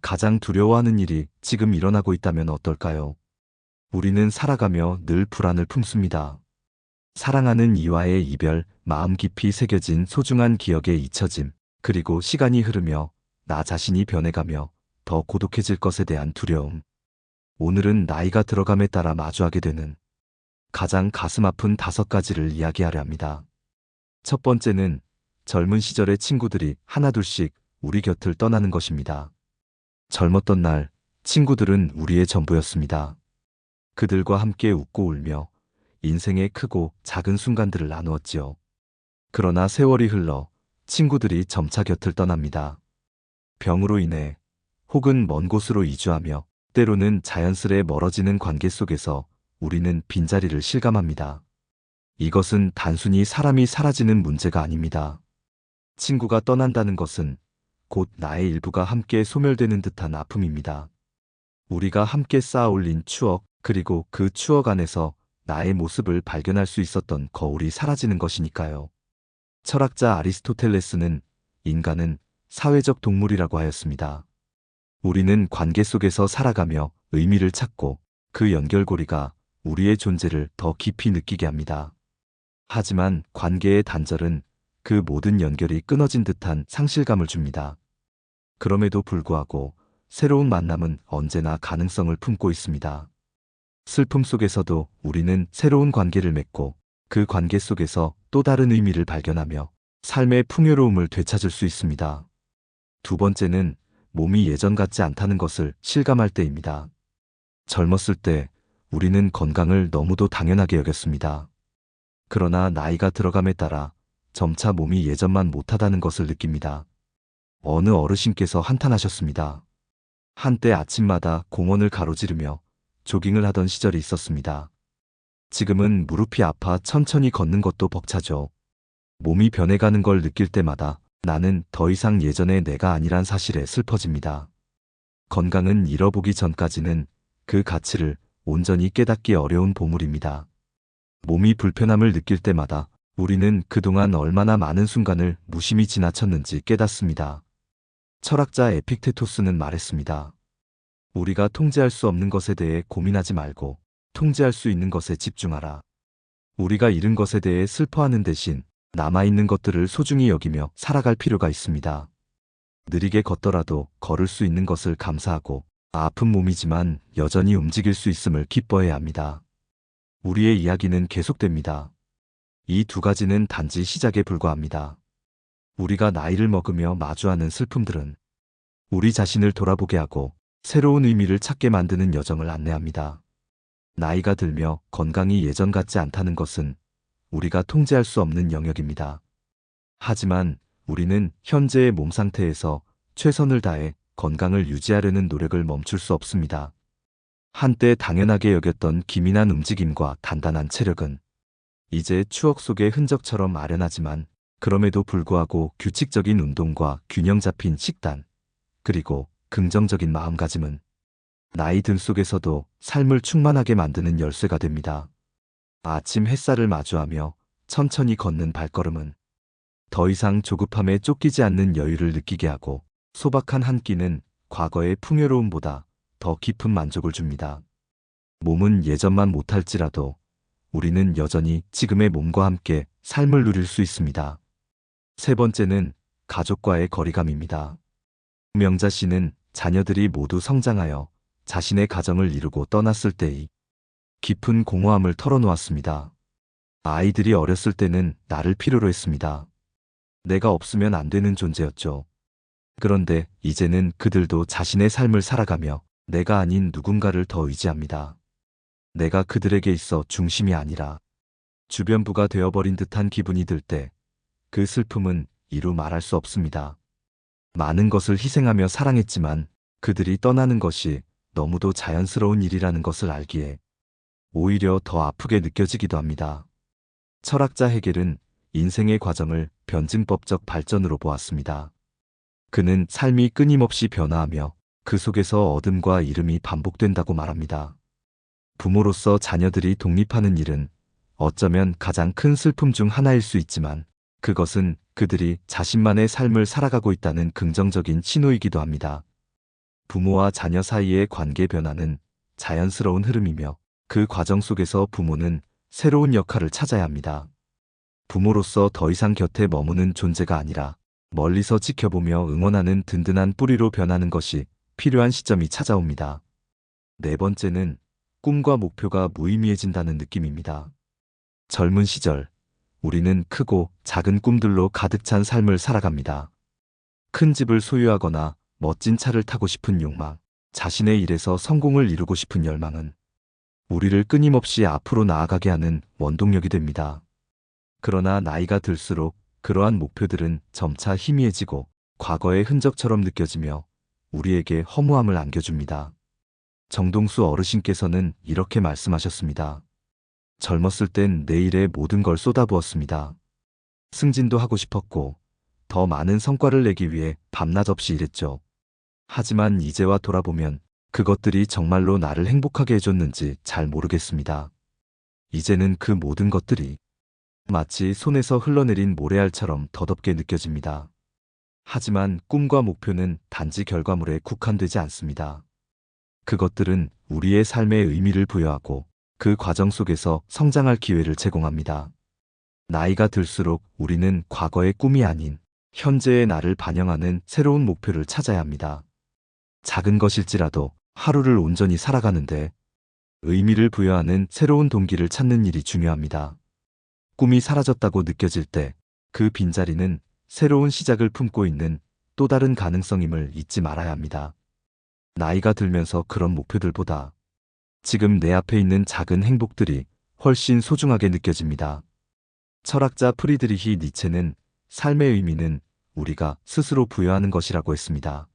가장 두려워하는 일이 지금 일어나고 있다면 어떨까요? 우리는 살아가며 늘 불안을 품습니다. 사랑하는 이와의 이별, 마음 깊이 새겨진 소중한 기억의 잊혀짐, 그리고 시간이 흐르며 나 자신이 변해가며 더 고독해질 것에 대한 두려움. 오늘은 나이가 들어감에 따라 마주하게 되는 가장 가슴 아픈 5가지를 이야기하려 합니다. 첫 번째는 젊은 시절의 친구들이 하나둘씩 우리 곁을 떠나는 것입니다. 젊었던 날, 친구들은 우리의 전부였습니다. 그들과 함께 웃고 울며 인생의 크고 작은 순간들을 나누었지요. 그러나 세월이 흘러 친구들이 점차 곁을 떠납니다. 병으로 인해 혹은 먼 곳으로 이주하며 때로는 자연스레 멀어지는 관계 속에서 우리는 빈자리를 실감합니다. 이것은 단순히 사람이 사라지는 문제가 아닙니다. 친구가 떠난다는 것은 곧 나의 일부가 함께 소멸되는 듯한 아픔입니다. 우리가 함께 쌓아 올린 추억, 그리고 그 추억 안에서 나의 모습을 발견할 수 있었던 거울이 사라지는 것이니까요. 철학자 아리스토텔레스는 인간은 사회적 동물이라고 하였습니다. 우리는 관계 속에서 살아가며 의미를 찾고 그 연결고리가 우리의 존재를 더 깊이 느끼게 합니다. 하지만 관계의 단절은 그 모든 연결이 끊어진 듯한 상실감을 줍니다. 그럼에도 불구하고 새로운 만남은 언제나 가능성을 품고 있습니다. 슬픔 속에서도 우리는 새로운 관계를 맺고 그 관계 속에서 또 다른 의미를 발견하며 삶의 풍요로움을 되찾을 수 있습니다. 두 번째는 몸이 예전 같지 않다는 것을 실감할 때입니다. 젊었을 때 우리는 건강을 너무도 당연하게 여겼습니다. 그러나 나이가 들어감에 따라 점차 몸이 예전만 못하다는 것을 느낍니다. 어느 어르신께서 한탄하셨습니다. 한때 아침마다 공원을 가로지르며 조깅을 하던 시절이 있었습니다. 지금은 무릎이 아파 천천히 걷는 것도 벅차죠. 몸이 변해가는 걸 느낄 때마다 나는 더 이상 예전의 내가 아니란 사실에 슬퍼집니다. 건강은 잃어보기 전까지는 그 가치를 온전히 깨닫기 어려운 보물입니다. 몸이 불편함을 느낄 때마다 우리는 그동안 얼마나 많은 순간을 무심히 지나쳤는지 깨닫습니다. 철학자 에픽테토스는 말했습니다. 우리가 통제할 수 없는 것에 대해 고민하지 말고 통제할 수 있는 것에 집중하라. 우리가 잃은 것에 대해 슬퍼하는 대신 남아있는 것들을 소중히 여기며 살아갈 필요가 있습니다. 느리게 걷더라도 걸을 수 있는 것을 감사하고 아픈 몸이지만 여전히 움직일 수 있음을 기뻐해야 합니다. 우리의 이야기는 계속됩니다. 이 2가지는 단지 시작에 불과합니다. 우리가 나이를 먹으며 마주하는 슬픔들은 우리 자신을 돌아보게 하고 새로운 의미를 찾게 만드는 여정을 안내합니다. 나이가 들며 건강이 예전 같지 않다는 것은 우리가 통제할 수 없는 영역입니다. 하지만 우리는 현재의 몸 상태에서 최선을 다해 건강을 유지하려는 노력을 멈출 수 없습니다. 한때 당연하게 여겼던 기민한 움직임과 단단한 체력은 이제 추억 속의 흔적처럼 아련하지만 그럼에도 불구하고 규칙적인 운동과 균형 잡힌 식단, 그리고 긍정적인 마음가짐은 나이 들 속에서도 삶을 충만하게 만드는 열쇠가 됩니다. 아침 햇살을 마주하며 천천히 걷는 발걸음은 더 이상 조급함에 쫓기지 않는 여유를 느끼게 하고 소박한 한 끼는 과거의 풍요로움보다 더 깊은 만족을 줍니다. 몸은 예전만 못할지라도 우리는 여전히 지금의 몸과 함께 삶을 누릴 수 있습니다. 세 번째는 가족과의 거리감입니다. 명자 씨는 자녀들이 모두 성장하여 자신의 가정을 이루고 떠났을 때의 깊은 공허함을 털어놓았습니다. 아이들이 어렸을 때는 나를 필요로 했습니다. 내가 없으면 안 되는 존재였죠. 그런데 이제는 그들도 자신의 삶을 살아가며 내가 아닌 누군가를 더 의지합니다. 내가 그들에게 있어 중심이 아니라 주변부가 되어버린 듯한 기분이 들 때 그 슬픔은 이루 말할 수 없습니다. 많은 것을 희생하며 사랑했지만 그들이 떠나는 것이 너무도 자연스러운 일이라는 것을 알기에 오히려 더 아프게 느껴지기도 합니다. 철학자 헤겔은 인생의 과정을 변증법적 발전으로 보았습니다. 그는 삶이 끊임없이 변화하며 그 속에서 어둠과 이름이 반복된다고 말합니다. 부모로서 자녀들이 독립하는 일은 어쩌면 가장 큰 슬픔 중 하나일 수 있지만 그것은 그들이 자신만의 삶을 살아가고 있다는 긍정적인 신호이기도 합니다. 부모와 자녀 사이의 관계 변화는 자연스러운 흐름이며 그 과정 속에서 부모는 새로운 역할을 찾아야 합니다. 부모로서 더 이상 곁에 머무는 존재가 아니라 멀리서 지켜보며 응원하는 든든한 뿌리로 변하는 것이 필요한 시점이 찾아옵니다. 네 번째는 꿈과 목표가 무의미해진다는 느낌입니다. 젊은 시절, 우리는 크고 작은 꿈들로 가득 찬 삶을 살아갑니다. 큰 집을 소유하거나 멋진 차를 타고 싶은 욕망, 자신의 일에서 성공을 이루고 싶은 열망은 우리를 끊임없이 앞으로 나아가게 하는 원동력이 됩니다. 그러나 나이가 들수록 그러한 목표들은 점차 희미해지고 과거의 흔적처럼 느껴지며 우리에게 허무함을 안겨줍니다. 정동수 어르신께서는 이렇게 말씀하셨습니다. 젊었을 땐 내 일에 모든 걸 쏟아부었습니다. 승진도 하고 싶었고 더 많은 성과를 내기 위해 밤낮 없이 일했죠. 하지만 이제와 돌아보면 그것들이 정말로 나를 행복하게 해줬는지 잘 모르겠습니다. 이제는 그 모든 것들이 마치 손에서 흘러내린 모래알처럼 더덥게 느껴집니다. 하지만 꿈과 목표는 단지 결과물에 국한되지 않습니다. 그것들은 우리의 삶에 의미를 부여하고 그 과정 속에서 성장할 기회를 제공합니다. 나이가 들수록 우리는 과거의 꿈이 아닌 현재의 나를 반영하는 새로운 목표를 찾아야 합니다. 작은 것일지라도 하루를 온전히 살아가는데 의미를 부여하는 새로운 동기를 찾는 일이 중요합니다. 꿈이 사라졌다고 느껴질 때 그 빈자리는 새로운 시작을 품고 있는 또 다른 가능성임을 잊지 말아야 합니다. 나이가 들면서 그런 목표들보다 지금 내 앞에 있는 작은 행복들이 훨씬 소중하게 느껴집니다. 철학자 프리드리히 니체는 삶의 의미는 우리가 스스로 부여하는 것이라고 했습니다.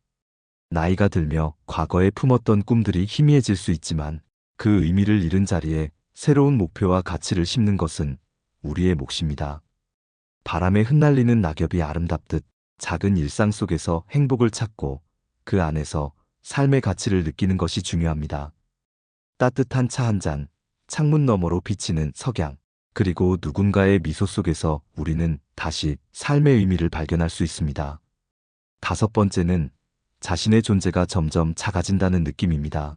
나이가 들며 과거에 품었던 꿈들이 희미해질 수 있지만 그 의미를 잃은 자리에 새로운 목표와 가치를 심는 것은 우리의 몫입니다. 바람에 흩날리는 낙엽이 아름답듯 작은 일상 속에서 행복을 찾고 그 안에서 삶의 가치를 느끼는 것이 중요합니다. 따뜻한 차 한 잔, 창문 너머로 비치는 석양, 그리고 누군가의 미소 속에서 우리는 다시 삶의 의미를 발견할 수 있습니다. 다섯 번째는 자신의 존재가 점점 작아진다는 느낌입니다.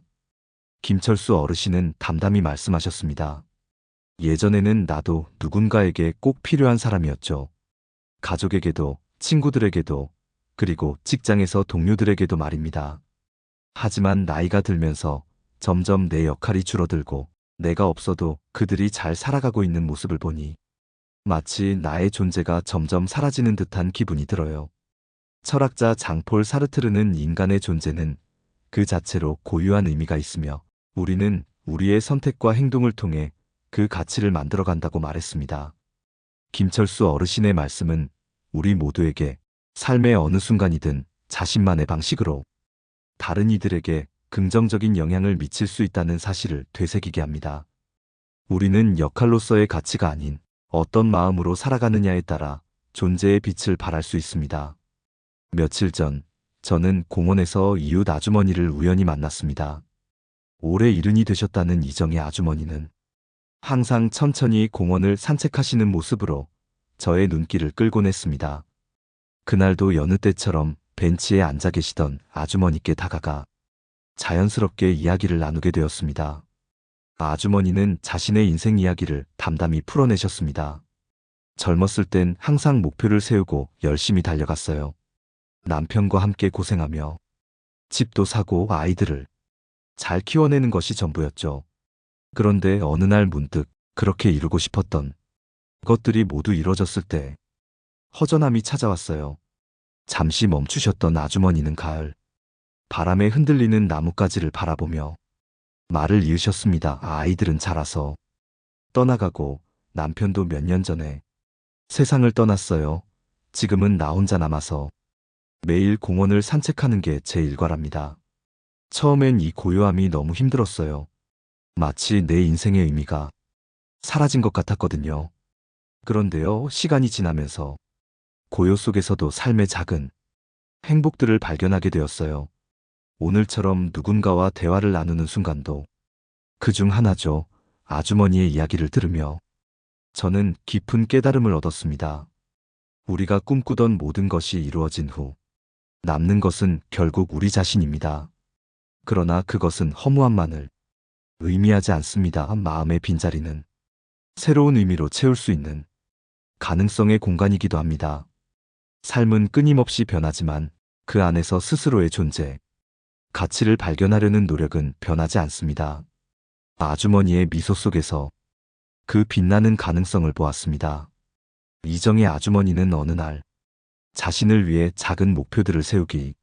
김철수 어르신은 담담히 말씀하셨습니다. 예전에는 나도 누군가에게 꼭 필요한 사람이었죠. 가족에게도, 친구들에게도, 그리고 직장에서 동료들에게도 말입니다. 하지만 나이가 들면서 점점 내 역할이 줄어들고 내가 없어도 그들이 잘 살아가고 있는 모습을 보니 마치 나의 존재가 점점 사라지는 듯한 기분이 들어요. 철학자 장폴 사르트르는 인간의 존재는 그 자체로 고유한 의미가 있으며 우리는 우리의 선택과 행동을 통해 그 가치를 만들어간다고 말했습니다. 김철수 어르신의 말씀은 우리 모두에게 삶의 어느 순간이든 자신만의 방식으로 다른 이들에게 긍정적인 영향을 미칠 수 있다는 사실을 되새기게 합니다. 우리는 역할로서의 가치가 아닌 어떤 마음으로 살아가느냐에 따라 존재의 빛을 발할 수 있습니다. 며칠 전 저는 공원에서 이웃 아주머니를 우연히 만났습니다. 올해 70이 되셨다는 이정희 아주머니는 항상 천천히 공원을 산책하시는 모습으로 저의 눈길을 끌곤 했습니다. 그날도 여느 때처럼 벤치에 앉아 계시던 아주머니께 다가가 자연스럽게 이야기를 나누게 되었습니다. 아주머니는 자신의 인생 이야기를 담담히 풀어내셨습니다. 젊었을 땐 항상 목표를 세우고 열심히 달려갔어요. 남편과 함께 고생하며 집도 사고 아이들을 잘 키워내는 것이 전부였죠. 그런데 어느 날 문득 그렇게 이루고 싶었던 것들이 모두 이뤄졌을 때 허전함이 찾아왔어요. 잠시 멈추셨던 아주머니는 가을 바람에 흔들리는 나뭇가지를 바라보며 말을 이으셨습니다. 아이들은 자라서 떠나가고 남편도 몇 년 전에 세상을 떠났어요. 지금은 나 혼자 남아서 매일 공원을 산책하는 게 제 일과랍니다. 처음엔 이 고요함이 너무 힘들었어요. 마치 내 인생의 의미가 사라진 것 같았거든요. 그런데요, 시간이 지나면서 고요 속에서도 삶의 작은 행복들을 발견하게 되었어요. 오늘처럼 누군가와 대화를 나누는 순간도 그중 하나죠. 아주머니의 이야기를 들으며 저는 깊은 깨달음을 얻었습니다. 우리가 꿈꾸던 모든 것이 이루어진 후 남는 것은 결국 우리 자신입니다. 그러나 그것은 허무함만을 의미하지 않습니다. 마음의 빈자리는 새로운 의미로 채울 수 있는 가능성의 공간이기도 합니다. 삶은 끊임없이 변하지만 그 안에서 스스로의 존재, 가치를 발견하려는 노력은 변하지 않습니다. 아주머니의 미소 속에서 그 빛나는 가능성을 보았습니다. 이정의 아주머니는 어느 날 자신을 위해 작은 목표들을 세우기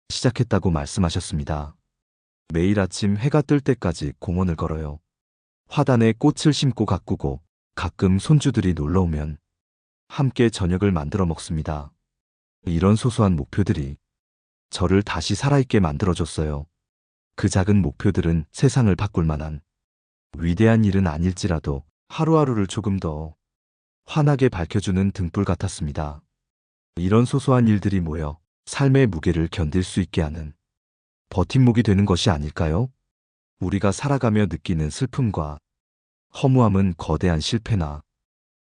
시작했다고 말씀하셨습니다. 매일 아침 해가 뜰 때까지 공원을 걸어요. 화단에 꽃을 심고 가꾸고 가끔 손주들이 놀러 오면 함께 저녁을 만들어 먹습니다. 이런 소소한 목표들이 저를 다시 살아있게 만들어줬어요. 그 작은 목표들은 세상을 바꿀 만한 위대한 일은 아닐지라도 하루하루를 조금 더 환하게 밝혀주는 등불 같았습니다. 이런 소소한 일들이 모여 삶의 무게를 견딜 수 있게 하는 버팀목이 되는 것이 아닐까요? 우리가 살아가며 느끼는 슬픔과 허무함은 거대한 실패나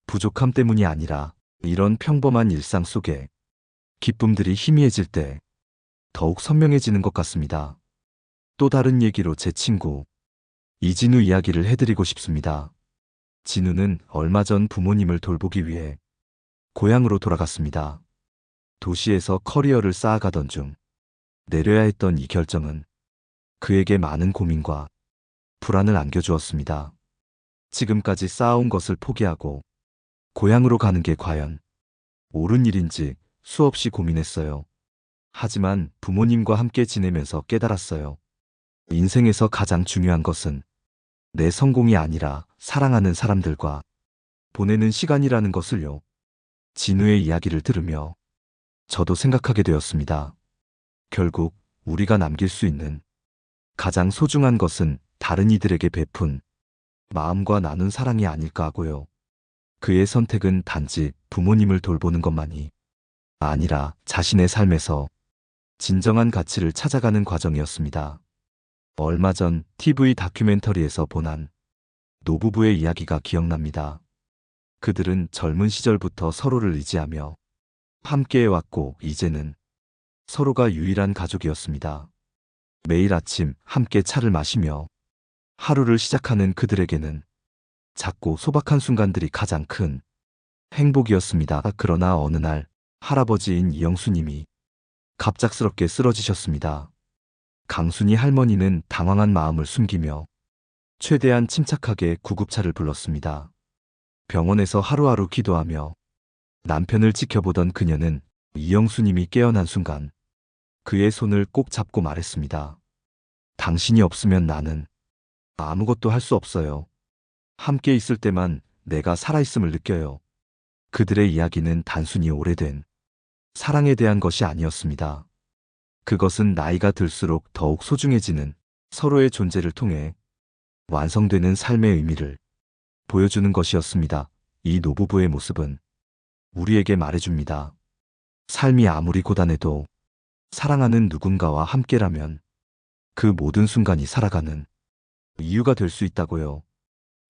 부족함 때문이 아니라 이런 평범한 일상 속에 기쁨들이 희미해질 때 더욱 선명해지는 것 같습니다. 또 다른 얘기로 제 친구 이진우 이야기를 해드리고 싶습니다. 진우는 얼마 전 부모님을 돌보기 위해 고향으로 돌아갔습니다. 도시에서 커리어를 쌓아가던 중 내려야 했던 이 결정은 그에게 많은 고민과 불안을 안겨주었습니다. 지금까지 쌓아온 것을 포기하고 고향으로 가는 게 과연 옳은 일인지 수없이 고민했어요. 하지만 부모님과 함께 지내면서 깨달았어요. 인생에서 가장 중요한 것은 내 성공이 아니라 사랑하는 사람들과 보내는 시간이라는 것을요. 진우의 이야기를 들으며 저도 생각하게 되었습니다. 결국 우리가 남길 수 있는 가장 소중한 것은 다른 이들에게 베푼 마음과 나눈 사랑이 아닐까 하고요. 그의 선택은 단지 부모님을 돌보는 것만이 아니라 자신의 삶에서 진정한 가치를 찾아가는 과정이었습니다. 얼마 전 TV 다큐멘터리에서 본 한 노부부의 이야기가 기억납니다. 그들은 젊은 시절부터 서로를 의지하며 함께해왔고 이제는 서로가 유일한 가족이었습니다. 매일 아침 함께 차를 마시며 하루를 시작하는 그들에게는 작고 소박한 순간들이 가장 큰 행복이었습니다. 그러나 어느 날 할아버지인 이영수님이 갑작스럽게 쓰러지셨습니다. 강순이 할머니는 당황한 마음을 숨기며 최대한 침착하게 구급차를 불렀습니다. 병원에서 하루하루 기도하며 남편을 지켜보던 그녀는 이영수님이 깨어난 순간 그의 손을 꼭 잡고 말했습니다. 당신이 없으면 나는 아무것도 할 수 없어요. 함께 있을 때만 내가 살아있음을 느껴요. 그들의 이야기는 단순히 오래된 사랑에 대한 것이 아니었습니다. 그것은 나이가 들수록 더욱 소중해지는 서로의 존재를 통해 완성되는 삶의 의미를 보여주는 것이었습니다. 이 노부부의 모습은 우리에게 말해줍니다. 삶이 아무리 고단해도 사랑하는 누군가와 함께라면 그 모든 순간이 살아가는 이유가 될 수 있다고요.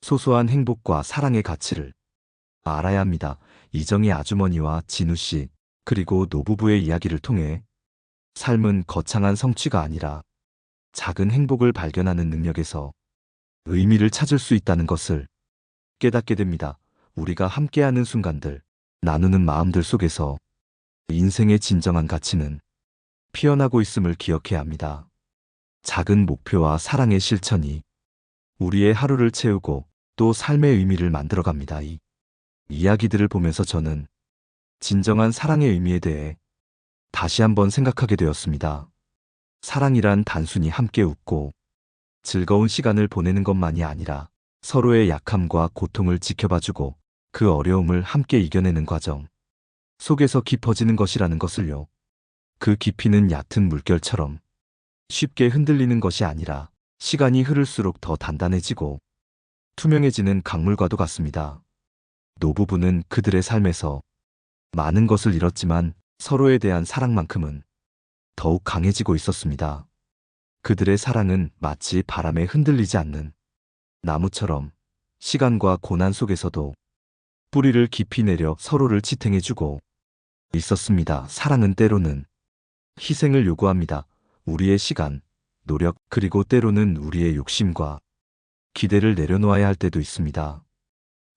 소소한 행복과 사랑의 가치를 알아야 합니다. 이정희 아주머니와 진우 씨, 그리고 노부부의 이야기를 통해 삶은 거창한 성취가 아니라 작은 행복을 발견하는 능력에서 의미를 찾을 수 있다는 것을 깨닫게 됩니다. 우리가 함께하는 순간들, 나누는 마음들 속에서 인생의 진정한 가치는 피어나고 있음을 기억해야 합니다. 작은 목표와 사랑의 실천이 우리의 하루를 채우고 또 삶의 의미를 만들어갑니다. 이 이야기들을 보면서 저는 진정한 사랑의 의미에 대해 다시 한번 생각하게 되었습니다. 사랑이란 단순히 함께 웃고 즐거운 시간을 보내는 것만이 아니라 서로의 약함과 고통을 지켜봐주고 그 어려움을 함께 이겨내는 과정 속에서 깊어지는 것이라는 것을요. 그 깊이는 얕은 물결처럼 쉽게 흔들리는 것이 아니라 시간이 흐를수록 더 단단해지고 투명해지는 강물과도 같습니다. 노부부는 그들의 삶에서 많은 것을 잃었지만 서로에 대한 사랑만큼은 더욱 강해지고 있었습니다. 그들의 사랑은 마치 바람에 흔들리지 않는 나무처럼 시간과 고난 속에서도 뿌리를 깊이 내려 서로를 지탱해주고 있었습니다. 사랑은 때로는 희생을 요구합니다. 우리의 시간, 노력, 그리고 때로는 우리의 욕심과 기대를 내려놓아야 할 때도 있습니다.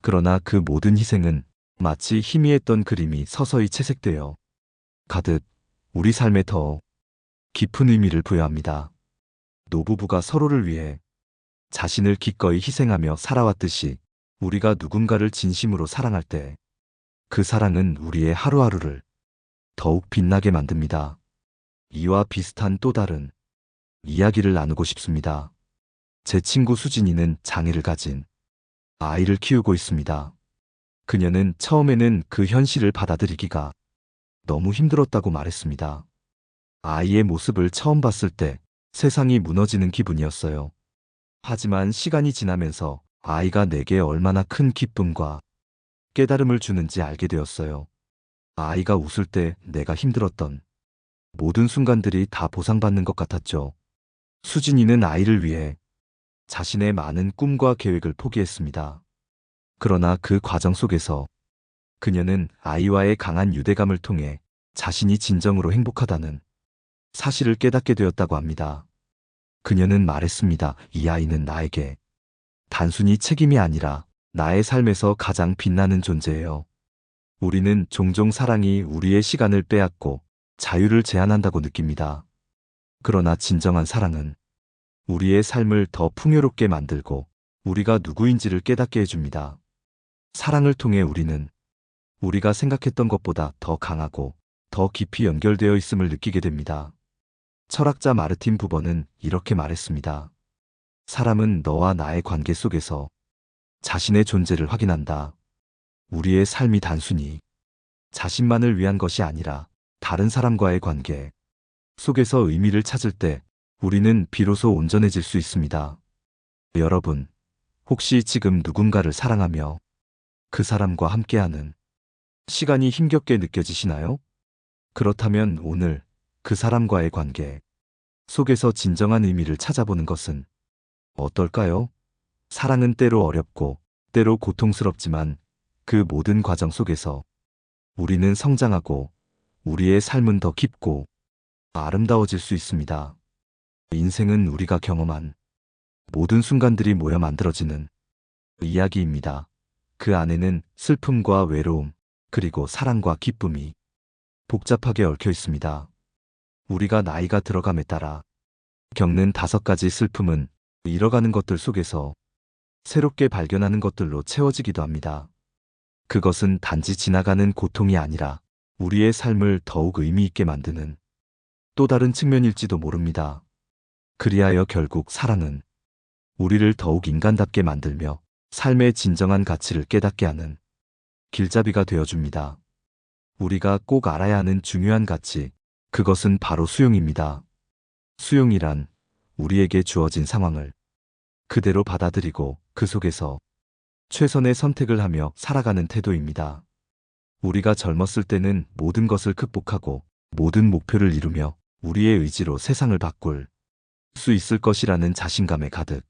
그러나 그 모든 희생은 마치 희미했던 그림이 서서히 채색되어 가듯 우리 삶에 더 깊은 의미를 부여합니다. 노부부가 서로를 위해 자신을 기꺼이 희생하며 살아왔듯이 우리가 누군가를 진심으로 사랑할 때 그 사랑은 우리의 하루하루를 더욱 빛나게 만듭니다. 이와 비슷한 또 다른 이야기를 나누고 싶습니다. 제 친구 수진이는 장애를 가진 아이를 키우고 있습니다. 그녀는 처음에는 그 현실을 받아들이기가 너무 힘들었다고 말했습니다. 아이의 모습을 처음 봤을 때 세상이 무너지는 기분이었어요. 하지만 시간이 지나면서 아이가 내게 얼마나 큰 기쁨과 깨달음을 주는지 알게 되었어요. 아이가 웃을 때 내가 힘들었던 모든 순간들이 다 보상받는 것 같았죠. 수진이는 아이를 위해 자신의 많은 꿈과 계획을 포기했습니다. 그러나 그 과정 속에서 그녀는 아이와의 강한 유대감을 통해 자신이 진정으로 행복하다는 사실을 깨닫게 되었다고 합니다. 그녀는 말했습니다. 이 아이는 나에게 단순히 책임이 아니라 나의 삶에서 가장 빛나는 존재예요. 우리는 종종 사랑이 우리의 시간을 빼앗고 자유를 제한한다고 느낍니다. 그러나 진정한 사랑은 우리의 삶을 더 풍요롭게 만들고 우리가 누구인지를 깨닫게 해줍니다. 사랑을 통해 우리는 우리가 생각했던 것보다 더 강하고 더 깊이 연결되어 있음을 느끼게 됩니다. 철학자 마르틴 부버는 이렇게 말했습니다. 사람은 너와 나의 관계 속에서 자신의 존재를 확인한다. 우리의 삶이 단순히 자신만을 위한 것이 아니라 다른 사람과의 관계 속에서 의미를 찾을 때 우리는 비로소 온전해질 수 있습니다. 여러분, 혹시 지금 누군가를 사랑하며 그 사람과 함께하는 시간이 힘겹게 느껴지시나요? 그렇다면 오늘 그 사람과의 관계 속에서 진정한 의미를 찾아보는 것은 어떨까요? 사랑은 때로 어렵고 때로 고통스럽지만 그 모든 과정 속에서 우리는 성장하고 우리의 삶은 더 깊고 아름다워질 수 있습니다. 인생은 우리가 경험한 모든 순간들이 모여 만들어지는 이야기입니다. 그 안에는 슬픔과 외로움, 그리고 사랑과 기쁨이 복잡하게 얽혀 있습니다. 우리가 나이가 들어감에 따라 겪는 5가지 슬픔은 잃어가는 것들 속에서 새롭게 발견하는 것들로 채워지기도 합니다. 그것은 단지 지나가는 고통이 아니라 우리의 삶을 더욱 의미 있게 만드는 또 다른 측면일지도 모릅니다. 그리하여 결국 사랑은 우리를 더욱 인간답게 만들며 삶의 진정한 가치를 깨닫게 하는 길잡이가 되어줍니다. 우리가 꼭 알아야 하는 중요한 가치, 그것은 바로 수용입니다. 수용이란 우리에게 주어진 상황을 그대로 받아들이고 그 속에서 최선의 선택을 하며 살아가는 태도입니다. 우리가 젊었을 때는 모든 것을 극복하고 모든 목표를 이루며 우리의 의지로 세상을 바꿀 수 있을 것이라는 자신감에 가득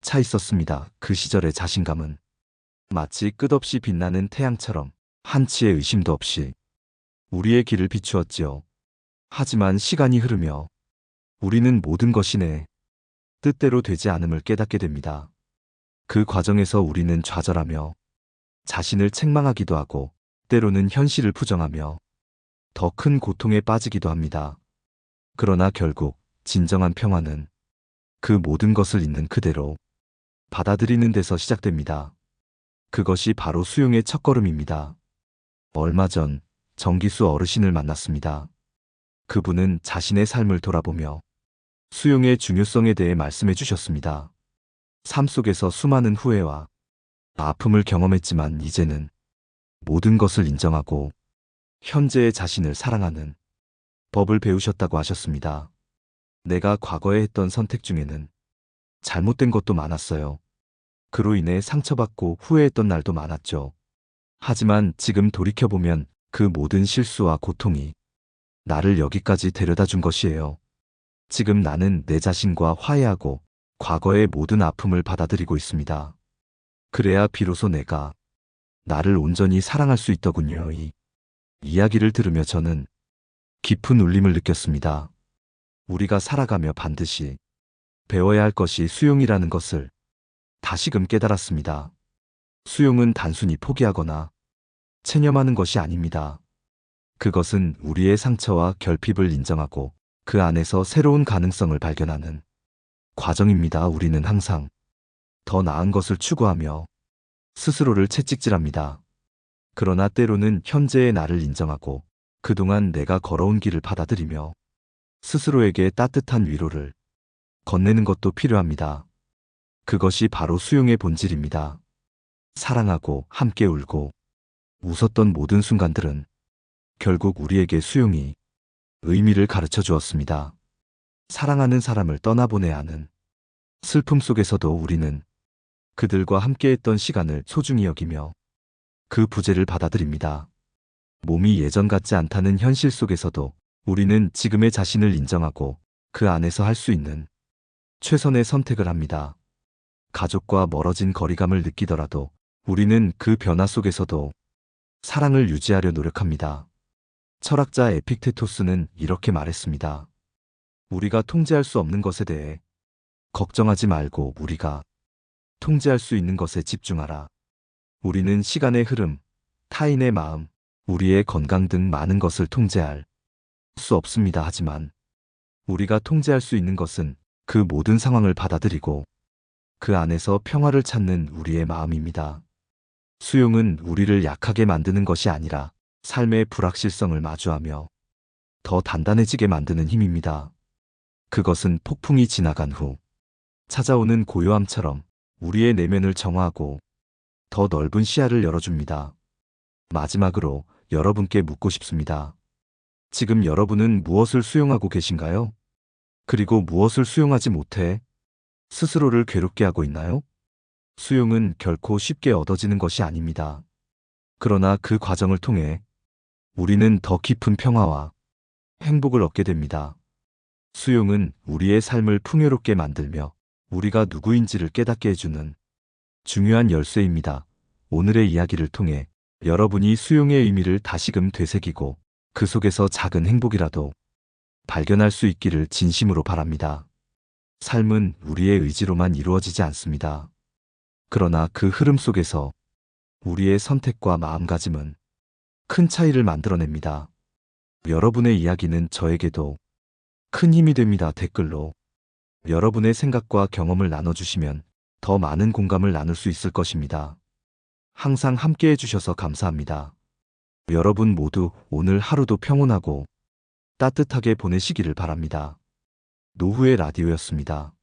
차 있었습니다. 그 시절의 자신감은 마치 끝없이 빛나는 태양처럼 한치의 의심도 없이 우리의 길을 비추었지요. 하지만 시간이 흐르며 우리는 모든 것이 내 뜻대로 되지 않음을 깨닫게 됩니다. 그 과정에서 우리는 좌절하며 자신을 책망하기도 하고 때로는 현실을 부정하며 더 큰 고통에 빠지기도 합니다. 그러나 결국 진정한 평화는 그 모든 것을 있는 그대로 받아들이는 데서 시작됩니다. 그것이 바로 수용의 첫걸음입니다. 얼마 전 정기수 어르신을 만났습니다. 그분은 자신의 삶을 돌아보며 수용의 중요성에 대해 말씀해 주셨습니다. 삶 속에서 수많은 후회와 아픔을 경험했지만 이제는 모든 것을 인정하고 현재의 자신을 사랑하는 법을 배우셨다고 하셨습니다. 내가 과거에 했던 선택 중에는 잘못된 것도 많았어요. 그로 인해 상처받고 후회했던 날도 많았죠. 하지만 지금 돌이켜보면 그 모든 실수와 고통이 나를 여기까지 데려다 준 것이에요. 지금 나는 내 자신과 화해하고 과거의 모든 아픔을 받아들이고 있습니다. 그래야 비로소 내가 나를 온전히 사랑할 수 있더군요. 이 이야기를 들으며 저는 깊은 울림을 느꼈습니다. 우리가 살아가며 반드시 배워야 할 것이 수용이라는 것을 다시금 깨달았습니다. 수용은 단순히 포기하거나 체념하는 것이 아닙니다. 그것은 우리의 상처와 결핍을 인정하고 그 안에서 새로운 가능성을 발견하는 과정입니다. 우리는 항상 더 나은 것을 추구하며 스스로를 채찍질합니다. 그러나 때로는 현재의 나를 인정하고 그동안 내가 걸어온 길을 받아들이며 스스로에게 따뜻한 위로를 건네는 것도 필요합니다. 그것이 바로 수용의 본질입니다. 사랑하고 함께 울고 웃었던 모든 순간들은 결국 우리에게 수용이 의미를 가르쳐 주었습니다. 사랑하는 사람을 떠나보내야 하는 슬픔 속에서도 우리는 그들과 함께했던 시간을 소중히 여기며 그 부재를 받아들입니다. 몸이 예전 같지 않다는 현실 속에서도 우리는 지금의 자신을 인정하고 그 안에서 할 수 있는 최선의 선택을 합니다. 가족과 멀어진 거리감을 느끼더라도 우리는 그 변화 속에서도 사랑을 유지하려 노력합니다. 철학자 에픽테토스는 이렇게 말했습니다. 우리가 통제할 수 없는 것에 대해 걱정하지 말고 우리가 통제할 수 있는 것에 집중하라. 우리는 시간의 흐름, 타인의 마음, 우리의 건강 등 많은 것을 통제할 수 없습니다. 하지만 우리가 통제할 수 있는 것은 그 모든 상황을 받아들이고 그 안에서 평화를 찾는 우리의 마음입니다. 수용은 우리를 약하게 만드는 것이 아니라 삶의 불확실성을 마주하며 더 단단해지게 만드는 힘입니다. 그것은 폭풍이 지나간 후 찾아오는 고요함처럼 우리의 내면을 정화하고 더 넓은 시야를 열어줍니다. 마지막으로 여러분께 묻고 싶습니다. 지금 여러분은 무엇을 수용하고 계신가요? 그리고 무엇을 수용하지 못해 스스로를 괴롭게 하고 있나요? 수용은 결코 쉽게 얻어지는 것이 아닙니다. 그러나 그 과정을 통해 우리는 더 깊은 평화와 행복을 얻게 됩니다. 수용은 우리의 삶을 풍요롭게 만들며 우리가 누구인지를 깨닫게 해주는 중요한 열쇠입니다. 오늘의 이야기를 통해 여러분이 수용의 의미를 다시금 되새기고 그 속에서 작은 행복이라도 발견할 수 있기를 진심으로 바랍니다. 삶은 우리의 의지로만 이루어지지 않습니다. 그러나 그 흐름 속에서 우리의 선택과 마음가짐은 큰 차이를 만들어냅니다. 여러분의 이야기는 저에게도 큰 힘이 됩니다. 댓글로 여러분의 생각과 경험을 나눠주시면 더 많은 공감을 나눌 수 있을 것입니다. 항상 함께 해주셔서 감사합니다. 여러분 모두 오늘 하루도 평온하고 따뜻하게 보내시기를 바랍니다. 노후의 라디오였습니다.